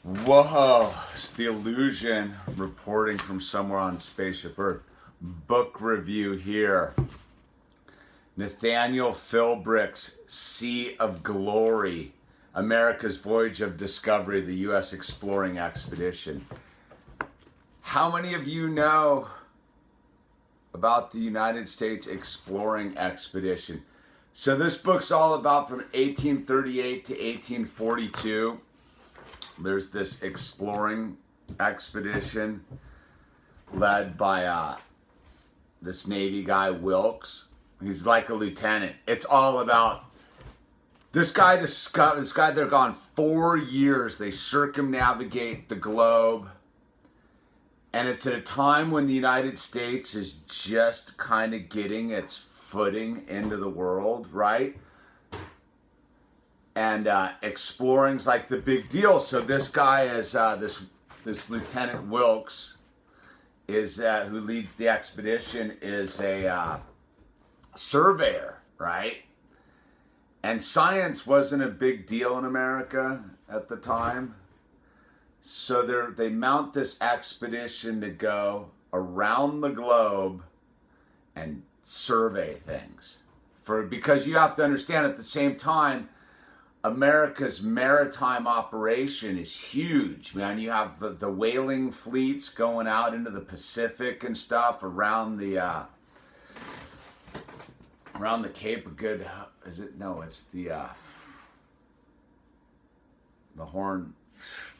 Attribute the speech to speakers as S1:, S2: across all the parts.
S1: Whoa, it's the illusion reporting from somewhere on Spaceship Earth. Book review here. Nathaniel Philbrick's Sea of Glory, America's Voyage of Discovery, the U.S. Exploring Expedition. How many of you know about the United States Exploring Expedition? So this book's all about from 1838 to 1842. There's this exploring expedition led by this Navy guy, Wilkes. He's like a lieutenant. It's all about this guy. They're gone 4 years. They circumnavigate the globe. And it's at a time when the United States is just kind of getting its footing into the world, right? And exploring's like the big deal. So this guy is this Lieutenant Wilkes is who leads the expedition is a surveyor, right? And science wasn't a big deal in America at the time. So they mount this expedition to go around the globe and survey things. Because you have to understand at the same time, America's maritime operation is huge, man. You have the whaling fleets going out into the Pacific and stuff around the Cape of Good. Is it? No, it's the Horn.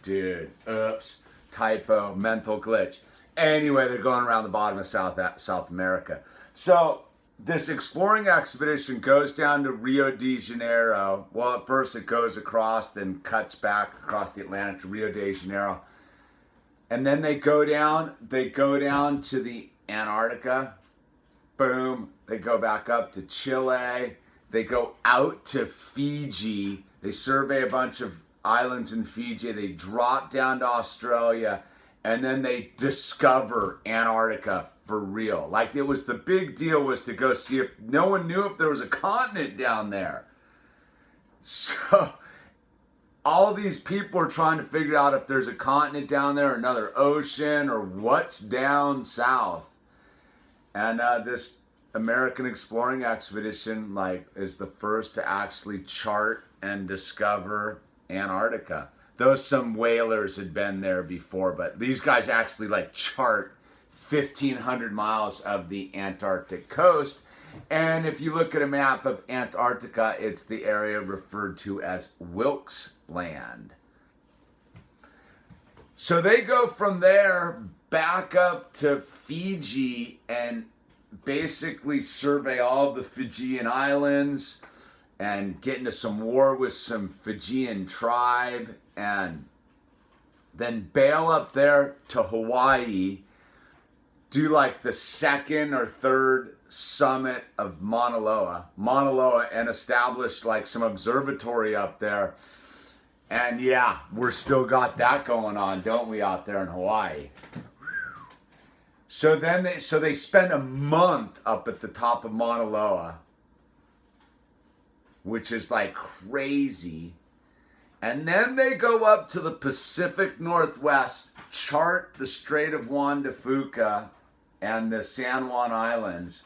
S1: Dude, oops, typo, mental glitch. Anyway, they're going around the bottom of South America. So this exploring expedition goes down to Rio de Janeiro. Well, at first it goes across, then cuts back across the Atlantic to Rio de Janeiro. And then they go down to the Antarctica. Boom. They go back up to Chile. They go out to Fiji. They survey a bunch of islands in Fiji. They drop down to Australia. And then they discover Antarctica for real. Like, it was the big deal was to go see if no one knew if there was a continent down there. So all these people are trying to figure out if there's a continent down there, another ocean, or what's down south. And this American exploring expedition is the first to actually chart and discover Antarctica. Though some whalers had been there before, but these guys actually chart 1,500 miles of the Antarctic coast. And if you look at a map of Antarctica, it's the area referred to as Wilkes Land. So they go from there back up to Fiji and basically survey all of the Fijian islands and get into some war with some Fijian tribe, and then bail up there to Hawaii, do the second or third summit of Mauna Loa, and establish some observatory up there. And yeah, we're still got that going on, don't we, out there in Hawaii? So then they spend a month up at the top of Mauna Loa, which is crazy. And then they go up to the Pacific Northwest, chart the Strait of Juan de Fuca and the San Juan Islands,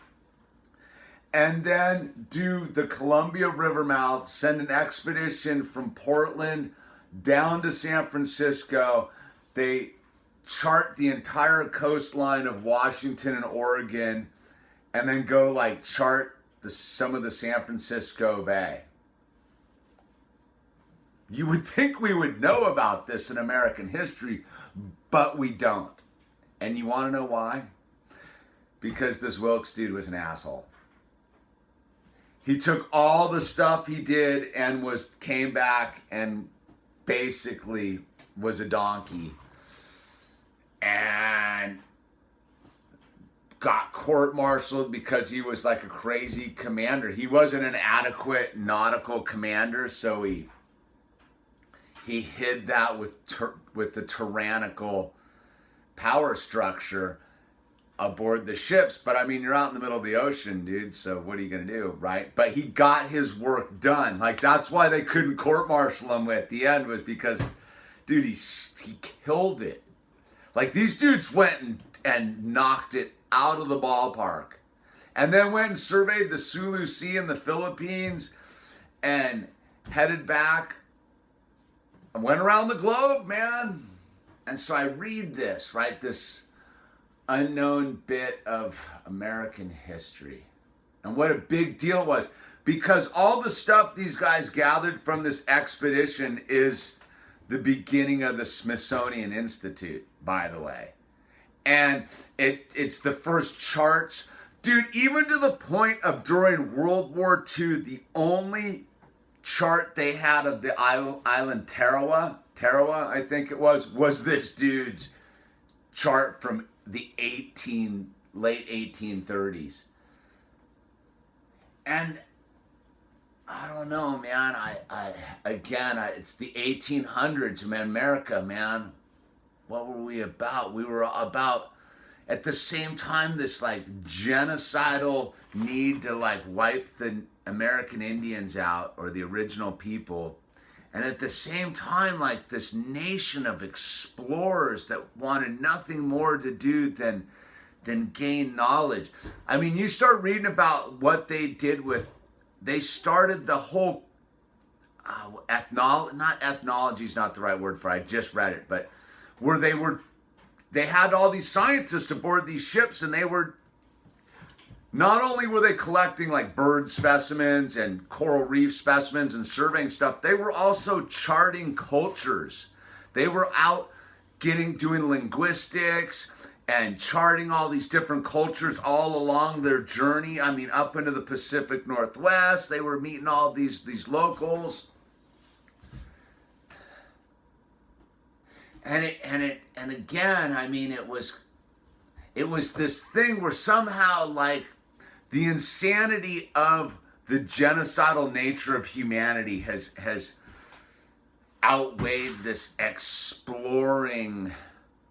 S1: and then do the Columbia River mouth, send an expedition from Portland down to San Francisco. They chart the entire coastline of Washington and Oregon, and then go chart some of the San Francisco Bay. You would think we would know about this in American history, but we don't. And you want to know why? Because this Wilkes dude was an asshole. He took all the stuff he did and came back and basically was a donkey. And got court-martialed because he was a crazy commander. He wasn't an adequate nautical commander, so he hid that with the tyrannical power structure aboard the ships. But I mean, you're out in the middle of the ocean, dude, so what are you gonna do, right? But he got his work done. That's why they couldn't court-martial him at the end, was because dude, he killed it. Like, these dudes went and knocked it out of the ballpark. And then went and surveyed the Sulu Sea in the Philippines and headed back and went around the globe, man. And so I read this, right? This unknown bit of American history. And what a big deal it was. Because all the stuff these guys gathered from this expedition is the beginning of the Smithsonian Institute, by the way. And it's the first charts. Dude, even to the point of during World War II, the only chart they had of the island Tarawa, I think it was this dude's chart from the late 1830s. And I don't know, man. It's the 1800s, man. America, man. What were we about? We were about, at the same time, this like genocidal need to like wipe the American Indians out, or the original people. And at the same time, like this nation of explorers that wanted nothing more to do than gain knowledge. I mean, you start reading about what they did with, they started the whole, not ethnology is not the right word for it, I just read it, but where they had all these scientists aboard these ships, and they were, not only were they collecting like bird specimens and coral reef specimens and surveying stuff, they were also charting cultures. They were out doing linguistics and charting all these different cultures all along their journey. I mean, up into the Pacific Northwest, they were meeting all these locals. And again, I mean, it was this thing where somehow like the insanity of the genocidal nature of humanity has outweighed this exploring,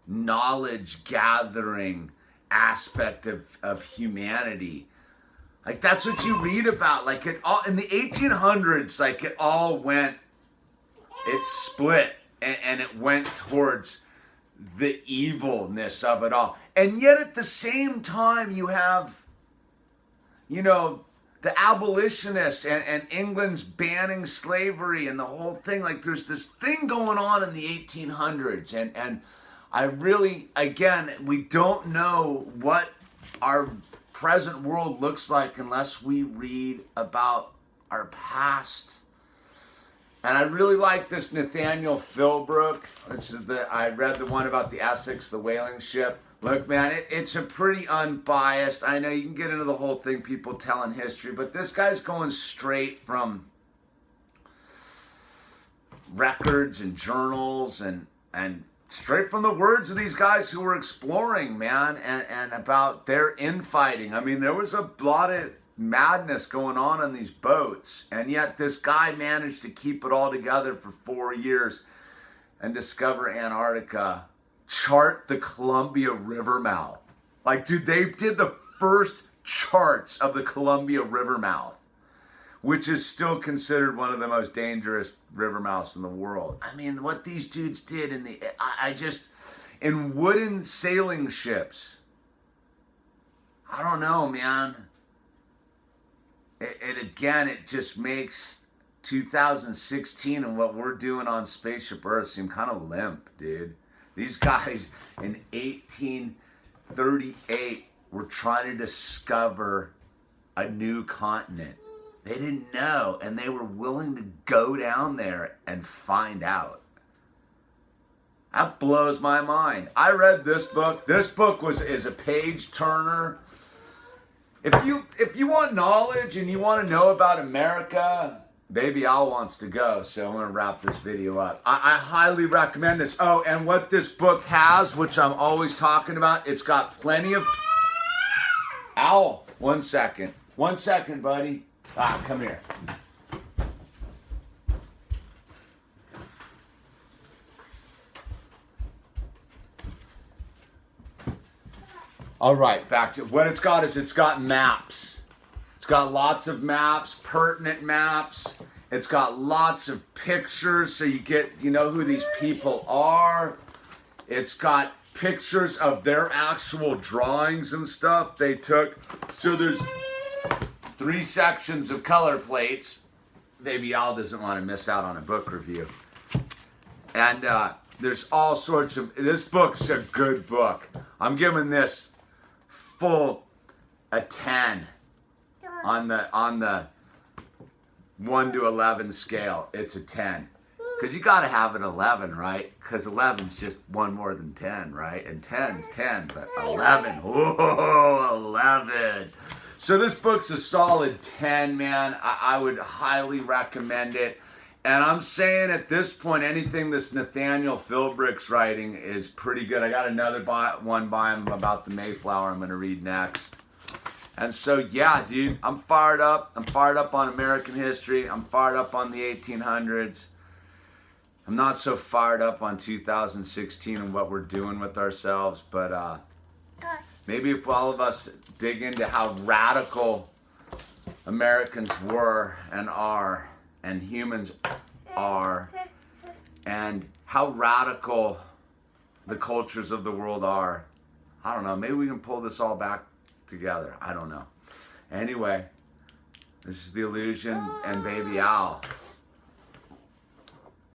S1: knowledge gathering aspect of humanity. Like, that's what you read about. Like, it all in the 1800s, like it split. And it went towards the evilness of it all. And yet at the same time, you have, the abolitionists and England's banning slavery and the whole thing. Like, there's this thing going on in the 1800s. And I really, again, we don't know what our present world looks like unless we read about our past. And I really like this Nathaniel Philbrick. I read the one about the Essex, the whaling ship. Look, man, it's a pretty unbiased. I know you can get into the whole thing, people telling history, but this guy's going straight from records and journals and straight from the words of these guys who were exploring, man, and about their infighting. I mean, there was a lot of madness going on these boats, and yet this guy managed to keep it all together for 4 years and discover Antarctica, chart the Columbia River mouth. Like, dude, they did the first charts of the Columbia River mouth, which is still considered one of the most dangerous river mouths in the world. I mean, what these dudes did in wooden sailing ships, I don't know, man. It just makes 2016 and what we're doing on Spaceship Earth seem kind of limp, dude. These guys in 1838 were trying to discover a new continent. They didn't know, and they were willing to go down there and find out. That blows my mind. I read this book. This book is a page turner. If you want knowledge and you want to know about America, Baby Al wants to go, so I'm going to wrap this video up. I highly recommend this. Oh, and what this book has, which I'm always talking about, it's got plenty of... Owl, 1 second. 1 second, buddy. Come here. All right, back to what it's got. It's got maps. It's got lots of maps, pertinent maps. It's got lots of pictures so you know who these people are. It's got pictures of their actual drawings and stuff they took. So there's 3 sections of color plates. Baby Al doesn't want to miss out on a book review. And there's all sorts of, this book's a good book. I'm giving this full a 10 on the 1 to 11 scale. It's a 10. Because you got to have an 11, right? Because 11's just one more than 10, right? And 10's 10, but 11, whoa, 11. So this book's a solid 10, man. I would highly recommend it. And I'm saying at this point, anything this Nathaniel Philbrick's writing is pretty good. I got another one by him about the Mayflower I'm going to read next. And so, yeah, dude, I'm fired up. I'm fired up on American history. I'm fired up on the 1800s. I'm not so fired up on 2016 and what we're doing with ourselves, but maybe if all of us dig into how radical Americans were and are, and humans are, and how radical the cultures of the world are, I don't know, maybe we can pull this all back together. I don't know. Anyway, this is The Illusion and Baby Al.